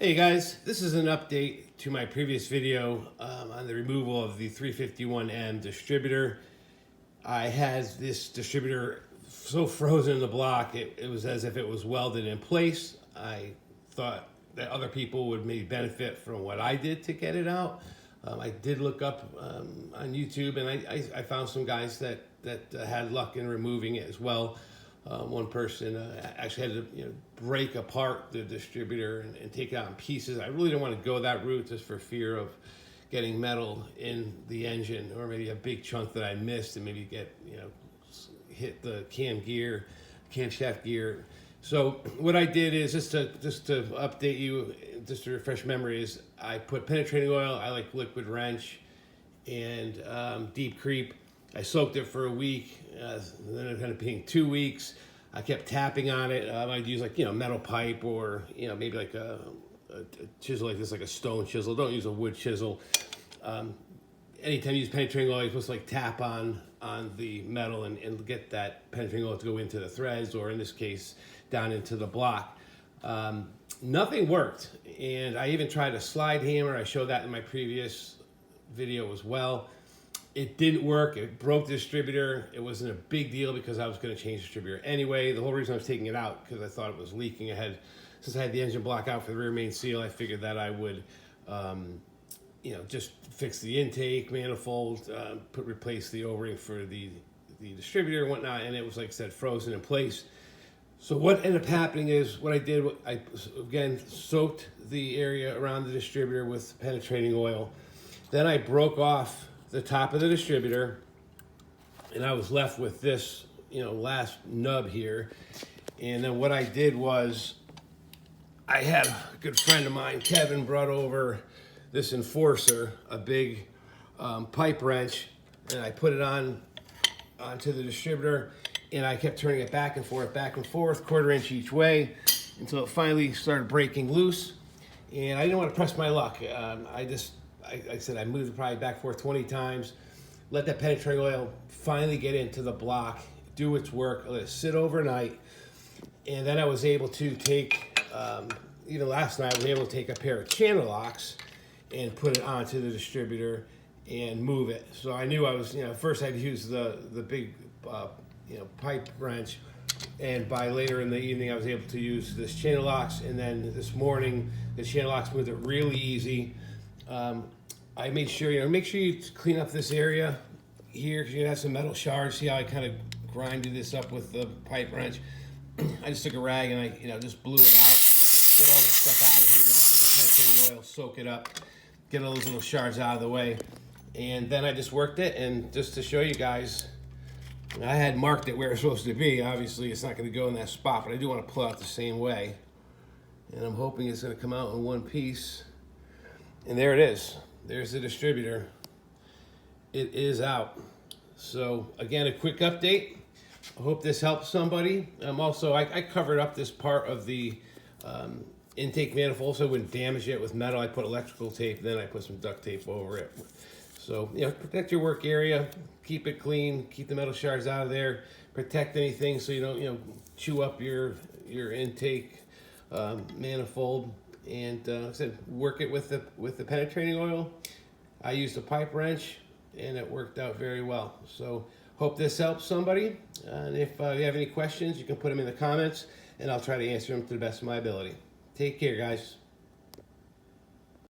Hey guys, this is an update to my previous video on the removal of the 351M distributor. I had this distributor so frozen in the block, it was as if it was welded in place. I thought that other people would maybe benefit from what I did to get it out. I did look up on YouTube, and I found some guys that had luck in removing it as well. One person actually had to break apart the distributor and take it out in pieces. I really don't want to go that route just for fear of getting metal in the engine, or maybe a big chunk that I missed and maybe get hit the camshaft gear. So what I did is just to update you, just to refresh memory, is I put penetrating oil. I like liquid wrench and deep creep. I soaked it for a week, then it ended up being 2 weeks. I kept tapping on it. I'd use metal pipe, or maybe like a chisel like this, like a stone chisel. Don't use a wood chisel. Anytime you use penetrating oil, you're supposed to tap on the metal and get that penetrating oil to go into the threads, or in this case, down into the block. Nothing worked, and I even tried a slide hammer. I showed that in my previous video as well. It didn't work. It broke the distributor. It wasn't a big deal because I was going to change the distributor anyway. The whole reason I was taking it out because I thought it was leaking. Since I had the engine block out for the rear main seal, I figured that I would, just fix the intake manifold, replace the O-ring for the distributor and whatnot. And it was, like I said, frozen in place. So what ended up happening is what I did. I again soaked the area around the distributor with penetrating oil. Then I broke off the top of the distributor, and I was left with this, last nub here. And then what I did was, I had a good friend of mine, Kevin, brought over this enforcer, a big pipe wrench, and I put it onto the distributor, and I kept turning it back and forth, 1/4 inch each way, until it finally started breaking loose. And I didn't want to press my luck. I said I moved it probably back and forth 20 times, let that penetrating oil finally get into the block, do its work, let it sit overnight, and then I was able to take, even last night, I was able to take a pair of channel locks and put it onto the distributor and move it. So I knew I was, first I had to use the big, pipe wrench, and by later in the evening I was able to use this channel locks, and then this morning the channel locks moved it really easy. I made sure, make sure you clean up this area here, because you have some metal shards. See how I kind of grinded this up with the pipe wrench? I just took a rag and I just blew it out, get all this stuff out of here, with the penetrating oil, soak it up, get all those little shards out of the way. And then I just worked it, and just to show you guys, I had marked it where it's supposed to be. Obviously, it's not going to go in that spot, but I do want to pull out the same way. And I'm hoping it's going to come out in one piece. And there it is. There's the distributor. It is out. So again, a quick update. I hope this helps somebody. Also, I covered up this part of the intake manifold so I wouldn't damage it with metal. I put electrical tape, then I put some duct tape over it. So, protect your work area, keep it clean, keep the metal shards out of there, protect anything so you don't, chew up your intake manifold. And like I said, work it with the penetrating oil. I used a pipe wrench, and it worked out very well. So hope this helps somebody. And if you have any questions, you can put them in the comments, and I'll try to answer them to the best of my ability. Take care, guys.